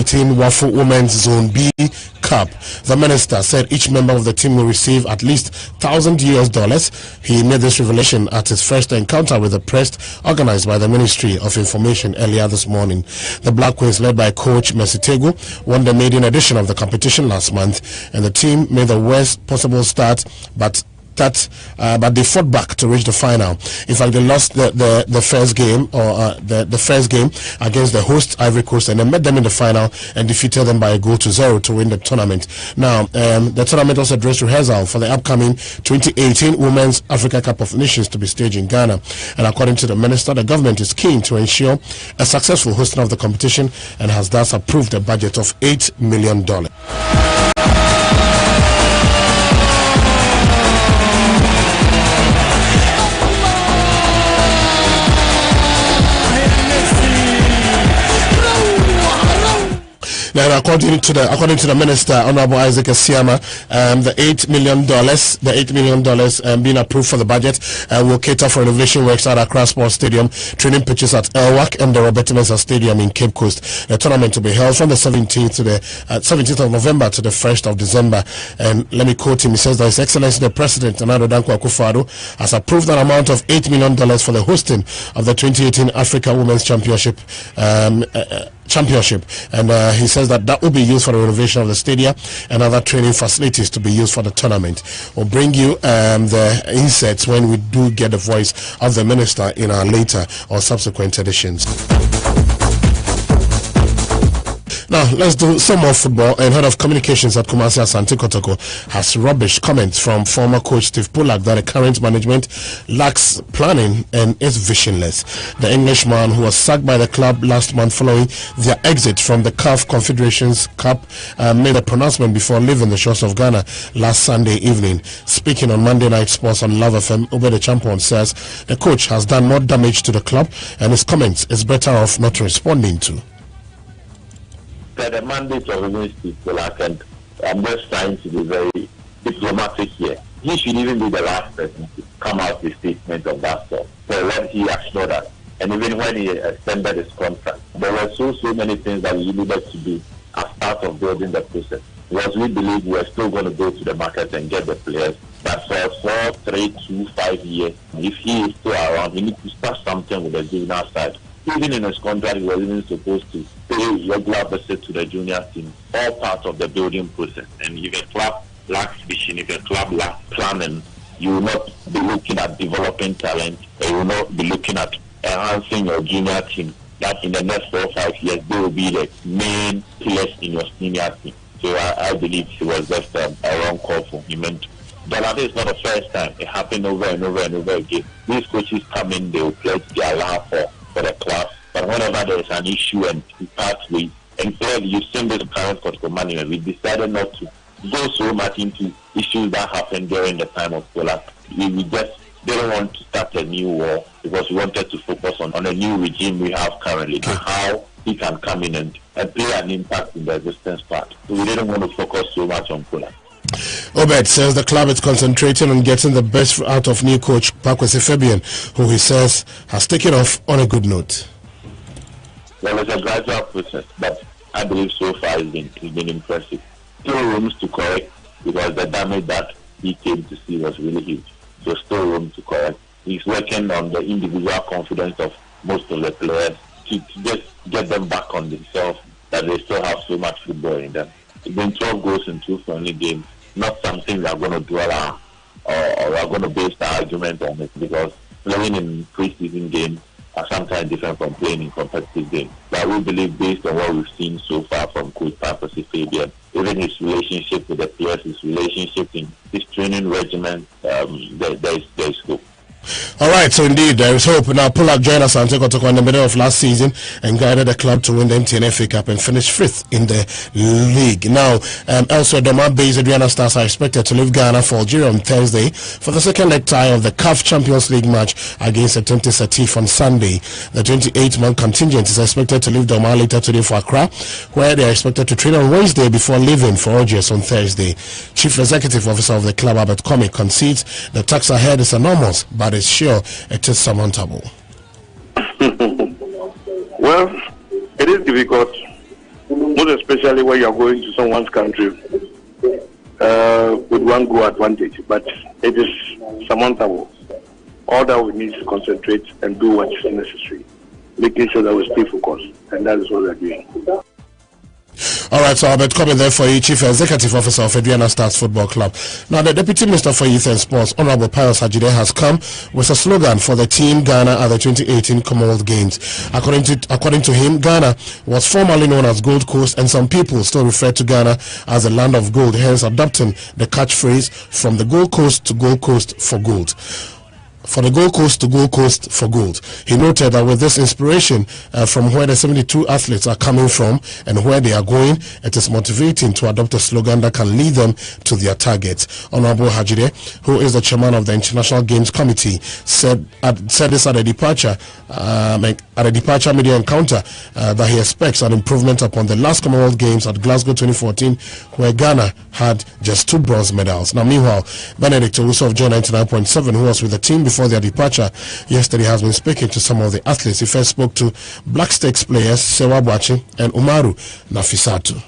2018 WAFU Women's Zone B Cup. The minister said each member of the team will receive at least $1,000. He made this revelation at his first encounter with the press organized by the Ministry of Information earlier this morning. The Black Queens, led by coach Mercy Tegu, won the maiden edition of the competition last month, and the team made the worst possible start, but they fought back to reach the final. In fact, they lost the first game, the first game against the host Ivory Coast, and then met them in the final and defeated them by a goal to 0 to win the tournament. Now, the tournament also dress rehearsal for the upcoming 2018 Women's Africa Cup of Nations to be staged in Ghana. And according to the minister, the government is keen to ensure a successful hosting of the competition and has thus approved a budget of $8 million. Now, according to the minister, Honorable Isaac Asiama, the $8 million being approved for the budget will cater for renovation works at Accra Sports Stadium, training pitches at Elwak and the Roberto Mensah Stadium in Cape Coast. The tournament will be held from the 17th of November to the 1st of December. And let me quote him. He says that His Excellency the President, Nana Dankwa Akufo-Addo, has approved an amount of $8 million for the hosting of the 2018 Africa Women's Championship. And he says that will be used for the renovation of the stadium and other training facilities to be used for the tournament. We'll bring you the inserts when we do get the voice of the minister in our later or subsequent editions. Now, let's do some more football. And head of communications at Kumasi Asante Kotoko has rubbished comments from former coach Steve Pulak that the current management lacks planning and is visionless. The Englishman, who was sacked by the club last month following their exit from the CAF Confederations Cup, made a pronouncement before leaving the shores of Ghana last Sunday evening. Speaking on Monday Night Sports on Love FM, Obe the Champion says the coach has done more damage to the club and his comments is better off not responding to. The mandate of Steve Pulak, and I'm just trying to be very diplomatic here. He should even be the last person to come out with a statement of that sort. So let he assure that. And even when he extended his contract, there were so many things that we needed to do as part of building the process. Because we believe we are still going to go to the market and get the players. But for 4, 3, 2, 5 years, if he is still around, he needs to start something with the juvenile side. Even in his contract, he was even supposed to pay regular visit to the junior team, all part of the building process. And if a club lacks vision, if a club lacks planning, you will not be looking at developing talent, or you will not be looking at enhancing your junior team. That in the next 4 or 5 years, they will be the main pillars in your senior team. So I believe it was just a wrong call for him. And DELALI is not the first time. It happened over and over and over again. These coaches come in, they will pledge their life for the class, but whenever there is an issue and we part with, and clearly you've seen this current Kotoko management, we decided not to go so much into issues that happened during the time of Pulak. We just didn't want to start a new war because we wanted to focus on a new regime we have currently, how he can come in and play an impact in the existence part. So we didn't want to focus so much on Pulak. Obed says the club is concentrating on getting the best out of new coach Pakwesi Fabian, who he says has taken off on a good note. Well, it's a gradual process, but I believe so far it's been impressive. Still rooms to correct because the damage that he came to see was really huge. So still room to correct. He's working on the individual confidence of most of the players to just get them back on themselves, that they still have so much football in them. It's been 12 goals in 2 friendly games. Not something we are going to dwell on or we are going to base the argument on it, because playing in pre-season games are sometimes different from playing in competitive games. But we believe, based on what we've seen so far from Coach Pakwesi Fabian, even his relationship with the players, his relationship in his training regimen, there is hope. All right, so indeed there is hope. Now Pulak joined Asante Kotoko in the middle of last season and guided the club to win the MTN FA Cup and finish 5th in the league. Now, elsewhere, Doma-based Adriana Stars are expected to leave Ghana for Algeria on Thursday for the second leg tie of the CAF Champions League match against Atente Satif on Sunday. The 28-man contingent is expected to leave Doma later today for Accra, where they are expected to train on Wednesday before leaving for Algiers on Thursday. Chief Executive Officer of the club, Albert Komi, concedes the tax ahead is enormous, but is sure it is surmountable. Well, it is difficult most especially when you are going to someone's country with one goal advantage. But it is surmountable. All that we need to concentrate and do what is necessary, making sure that we stay focused, and that is what we are doing. All right, so Albert coming there for you, Chief Executive Officer of Aduana Stars Football Club. Now, the Deputy Minister for Youth and Sports, Honorable Pius Hajide, has come with a slogan for the team Ghana at the 2018 Commonwealth Games. According to him, Ghana was formerly known as Gold Coast, and some people still refer to Ghana as the land of gold, hence adopting the catchphrase from the Gold Coast to Gold Coast for gold. For the Gold Coast to Gold Coast for gold. He noted that with this inspiration from where the 72 athletes are coming from and where they are going, it is motivating to adopt a slogan that can lead them to their targets. Honorable Hajide, who is the chairman of the International Games Committee, said this at a departure media encounter that he expects an improvement upon the last Commonwealth Games at Glasgow 2014, where Ghana had just 2 bronze medals. Now, meanwhile, Benedict Owusu of Joy 99.7, who was with the team before their departure yesterday, has been speaking to some of the athletes. He first spoke to Black Stakes players Sewa Boachi and Umaru Nafisatu.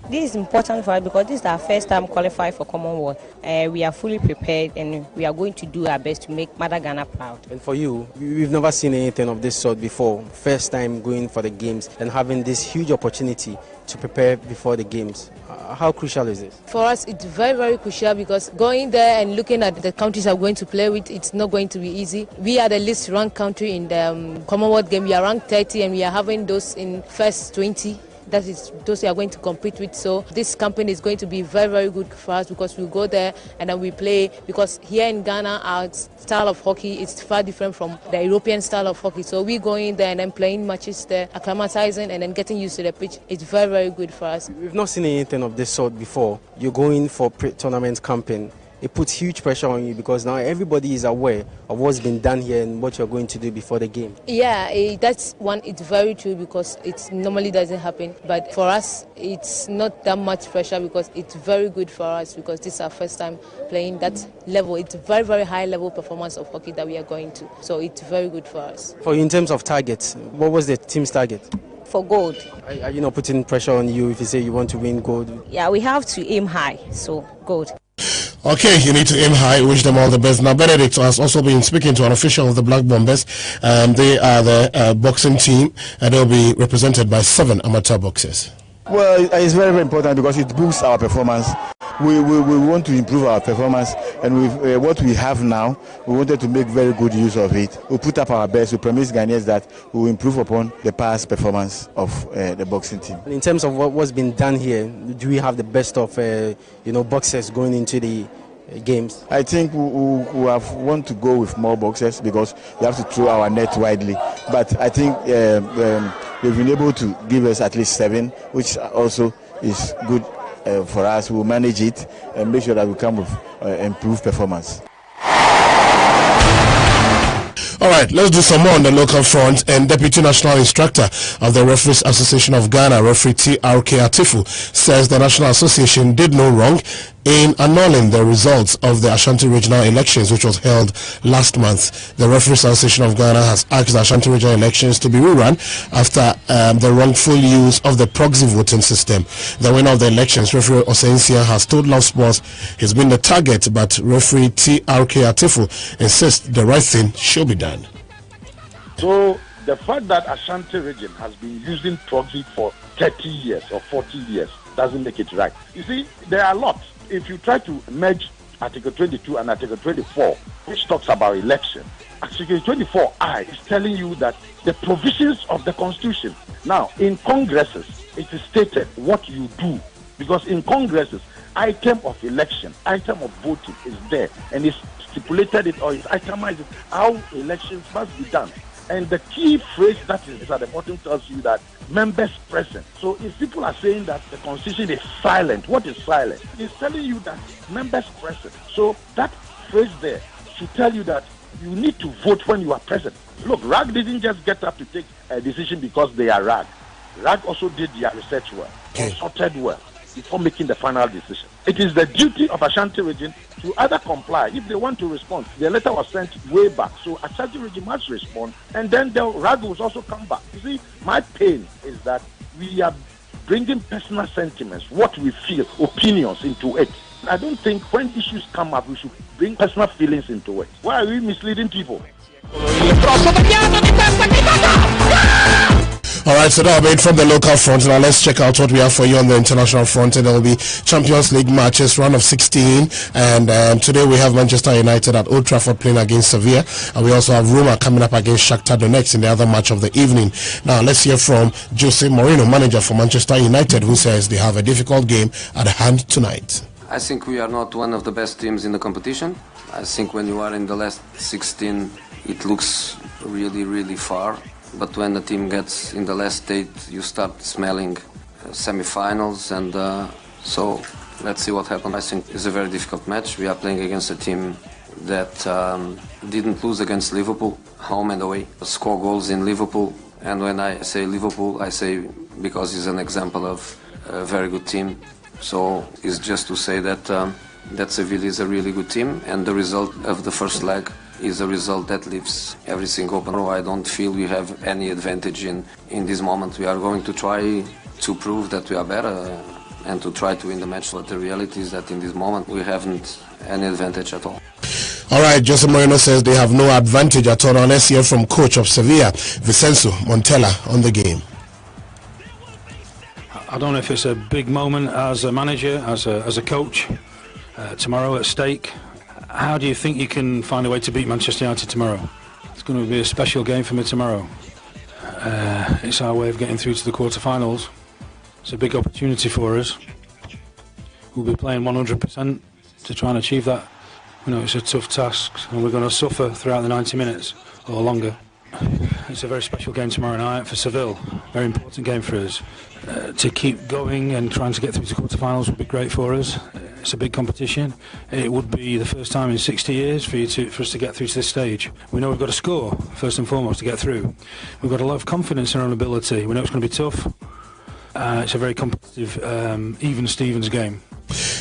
This is important for us because this is our first time qualifying for Commonwealth. We are fully prepared and we are going to do our best to make Mother Ghana proud. And for you, we've never seen anything of this sort before. First time going for the games and having this huge opportunity to prepare before the games. How crucial is this? For us, it's very, very crucial because going there and looking at the countries I'm going to play with, it's not going to be easy. We are the least ranked country in the Commonwealth game. We are ranked 30 and we are having those in first 20. That is those we are going to compete with. So this campaign is going to be very, very good for us because we go there and then we play. Because here in Ghana, our style of hockey is far different from the European style of hockey. So we go in there and then playing matches there, acclimatizing and then getting used to the pitch. It's very, very good for us. We've not seen anything of this sort before. You're going for pre-tournament campaign. It puts huge pressure on you because now everybody is aware of what's been done here and what you're going to do before the game. Yeah, that's one. It's very true because it normally doesn't happen. But for us, it's not that much pressure because it's very good for us because this is our first time playing that level. It's a very, very high level performance of hockey that we are going to. So it's very good for us. For you, in terms of targets, what was the team's target? For gold. Are you not putting pressure on you if you say you want to win gold? Yeah, we have to aim high, so gold. Okay, you need to aim high. Wish them all the best. Now, Benedict has also been speaking to an official of the Black Bombers. They are the boxing team, and they'll be represented by 7 amateur boxers. Well, it's very, very important because it boosts our performance. We want to improve our performance, and with what we have now, we wanted to make very good use of it. We put up our best. We promise Ghanaians that we will improve upon the past performance of the boxing team. In terms of what's been done here, do we have the best of boxers going into the games? I think we want to go with more boxers because we have to throw our net widely. But I think they've been able to give us at least 7, which also is good for us. We'll manage it and make sure that we come with improved performance. All right, let's do some more on the local front. And Deputy National Instructor of the Referees Association of Ghana, Referee T.R.K. Atifu, says the National Association did no wrong in annulling the results of the Ashanti Regional Elections, which was held last month. The Referees Association of Ghana has asked the Ashanti Regional Elections to be rerun after the wrongful use of the proxy voting system. The winner of the elections, Referee Osensia, has told Love Sports he's been the target, but Referee T.R.K. Atifu insists the right thing should be done. So the fact that Ashanti region has been using proxy for 30 years or 40 years doesn't make it right. You see, there are a lot. If you try to merge Article 22 and Article 24, which talks about election, Article 24I is telling you that the provisions of the Constitution. Now, in Congresses, it is stated what you do. Because in Congresses, item of election, item of voting is there. And it's stipulated it or it's itemized it, how elections must be done. And the key phrase that is at the bottom tells you that members present. So if people are saying that the Constitution is silent, what is silent? It's telling you that members present. So that phrase there should tell you that you need to vote when you are present. Look, RAG didn't just get up to take a decision because they are RAG. RAG also did their research well, consulted well before making the final decision. It is the duty of Ashanti region to either comply. If they want to respond, the letter was sent way back. So Ashanti region must respond, and then the RAG will also come back. You see, my pain is that we are bringing personal sentiments, what we feel, opinions into it. I don't think when issues come up, we should bring personal feelings into it. Why are we misleading people? All right, so that will be it from the local front. Now let's check out what we have for you on the international front. And there will be Champions League matches, round of 16. And today we have Manchester United at Old Trafford playing against Sevilla. And we also have Roma coming up against Shakhtar Donetsk in the other match of the evening. Now let's hear from Jose Mourinho, manager for Manchester United, who says they have a difficult game at hand tonight. I think we are not one of the best teams in the competition. I think when you are in the last 16, it looks really, really far. But when the team gets in the last state, you start smelling semi-finals, and so let's see what happens. I think it's a very difficult match. We are playing against a team that didn't lose against Liverpool, home and away. Score goals in Liverpool, and when I say Liverpool, I say because it's an example of a very good team. So it's just to say that that Sevilla is a really good team, and the result of the first leg is a result that leaves everything open. I don't feel we have any advantage in this moment. We are going to try to prove that we are better and to try to win the match, but the reality is that in this moment we haven't any advantage at all. All right, Jose Mourinho says they have no advantage at all. Now let's hear from coach of Sevilla, Vicenzo Montella, on the game. I don't know if it's a big moment as a manager, as a coach, tomorrow at stake. How do you think you can find a way to beat Manchester United tomorrow? It's going to be a special game for me tomorrow. It's our way of getting through to the quarterfinals. It's a big opportunity for us. We'll be playing 100% to try and achieve that. You know, it's a tough task, and we're going to suffer throughout the 90 minutes or longer. It's a very special game tomorrow night for Seville. Very important game for us. To keep going and trying to get through to quarterfinals would be great for us. It's a big competition. It would be the first time in 60 years for us to get through to this stage. We know we've got to score first and foremost to get through. We've got a lot of confidence in our own ability. We know it's going to be tough. It's a very competitive, even Stevens game.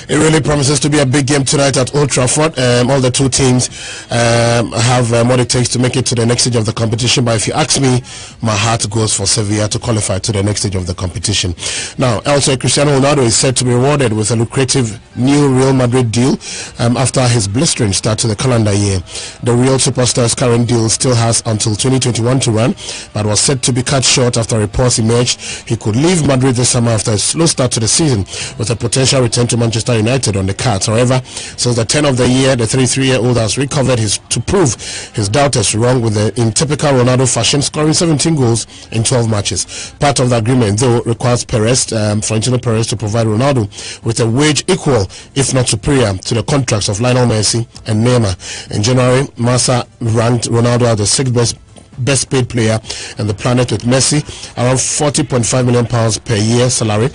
It really promises to be a big game tonight at Old Trafford. All the two teams have what it takes to make it to the next stage of the competition. But if you ask me, my heart goes for Sevilla to qualify to the next stage of the competition. Now, also Cristiano Ronaldo is said to be rewarded with a lucrative new Real Madrid deal after his blistering start to the calendar year. The Real superstar's current deal still has until 2021 to run, but was said to be cut short after reports emerged he could leave Madrid this summer after a slow start to the season, with a potential return to Manchester United on the cards. However, since the turn of the year, the 33-year-old has recovered to prove his doubters wrong, with in typical Ronaldo fashion scoring 17 goals in 12 matches. Part of the agreement, though, requires Florentino Perez to provide Ronaldo with a wage equal, if not superior, to the contracts of Lionel Messi and Neymar. In January, Marca ranked Ronaldo as the sixth best paid player on the planet, with Messi around £40.5 million per year salary,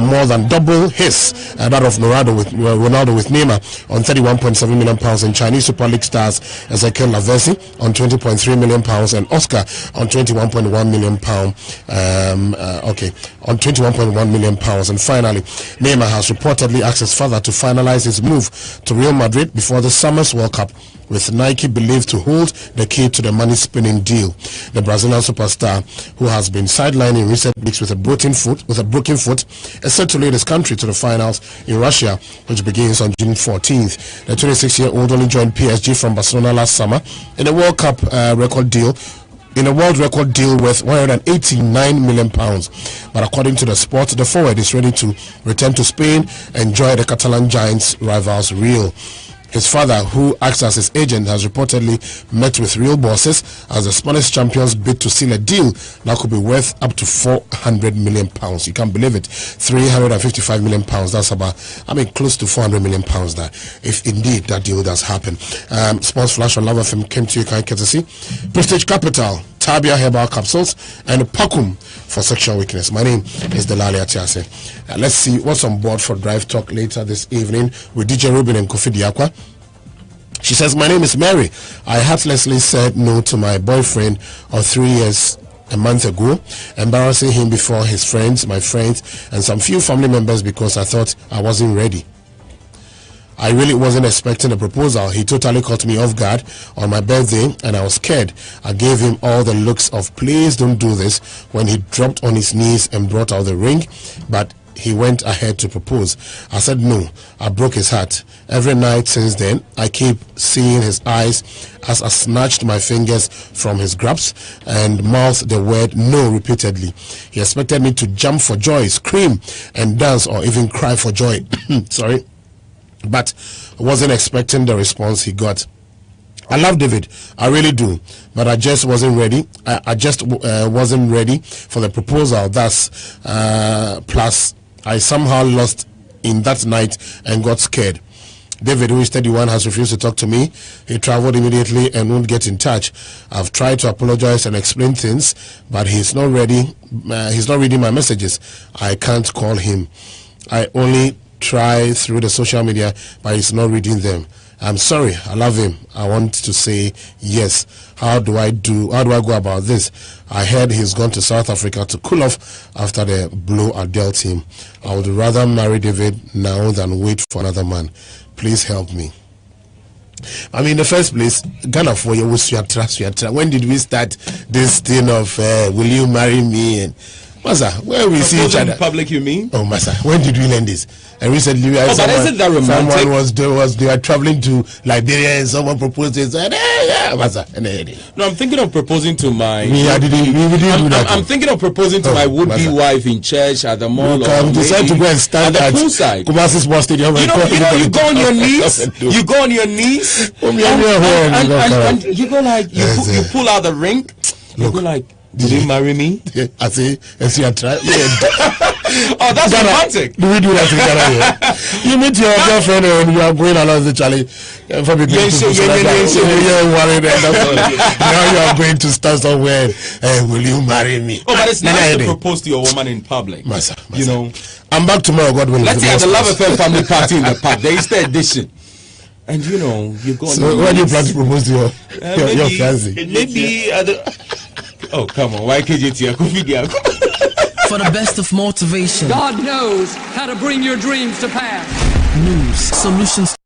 more than double that of Ronaldo with Neymar on £31.7 million, and Chinese Super League stars Ezekiel Lavezzi on £20.3 million and Oscar on £21.1 million. On £21.1 million. And finally, Neymar has reportedly asked his father to finalize his move to Real Madrid before the summer's World Cup, with Nike believed to hold the key to the money-spinning deal. The Brazilian superstar, who has been sidelined in recent weeks with a broken foot, is set to lead his country to the finals in Russia, which begins on June 14th. The 26-year-old only joined PSG from Barcelona last summer in a World Cup record deal. In a world record deal worth £189 million. But according to the Sport, the forward is ready to return to Spain and join the Catalan Giants rivals Real. His father, who acts as his agent, has reportedly met with Real bosses as the Spanish champions bid to seal a deal that could be worth up to £400 million. You can't believe it. £355 million. That's about, close to £400 million there, if indeed that deal does happen. Sports Flash on Luv FM came to you courtesy Prestige Capital, Tabia Herbal Capsules, and Pakum for sexual weakness. My name is DELALI ATIASE. Let's see what's on board for Drive Talk later this evening with DJ Ruben and Kofi Diakwa. She says, my name is Mary. I heartlessly said no to my boyfriend of 3 years a month ago, embarrassing him before his friends, my friends, and some few family members because I thought I wasn't ready. I really wasn't expecting a proposal. He totally caught me off guard on my birthday and I was scared. I gave him all the looks of please don't do this when he dropped on his knees and brought out the ring, but he went ahead to propose. I said no. I broke his heart. Every night since then, I keep seeing his eyes as I snatched my fingers from his grasp and mouthed the word no repeatedly. He expected me to jump for joy, scream and dance, or even cry for joy. Sorry. But I wasn't expecting the response he got. I love David, I really do, but I just wasn't ready. I just wasn't ready for the proposal. Thus, plus I somehow lost in that night and got scared. David, who is 31, has refused to talk to me. He traveled immediately and won't get in touch. I've tried to apologize and explain things, but he's not ready. He's not reading my messages. I can't call him. I only try through the social media, but he's not reading them. I'm sorry, I love him. I want to say yes. How do I go about this? I heard he's gone to South Africa to cool off after the blow I dealt him. I would rather marry David now than wait for another man. Please help me. I mean, in the first place, Ghana for you was your trust. When did we start this thing of will you marry me? And Masa, where we see each other? In public, you mean? Oh, Masa, when did we learn this? And recently, but isn't that romantic? Someone they were traveling to Liberia and someone proposed it. Said, yeah, Masa. No, I'm thinking of proposing to my. We didn't do that. I'm thinking of proposing to my would-be wife in church at the mall. You decide to go and stand at the poolside. Kumasi Sports Stadium. You go on your knees. You go on your knees. And you go like you pull out the ring. You go like. Did you marry me? I say, yes, you are trying. Oh, that's romantic. Do we do that together? You meet your girlfriend and you are going along the Charlie. Now you are going to start somewhere. Will you marry me? Oh, but it's nice to propose to your woman in public. Masa. You know, I'm back tomorrow, God willing. Let's say at the Love Affair family party in the park. There is the edition. And you know, you go. So when do you plan to propose to your fiancé? Maybe at the. Oh, come on. Why KJT? For the best of motivation. God knows how to bring your dreams to pass. News, solutions.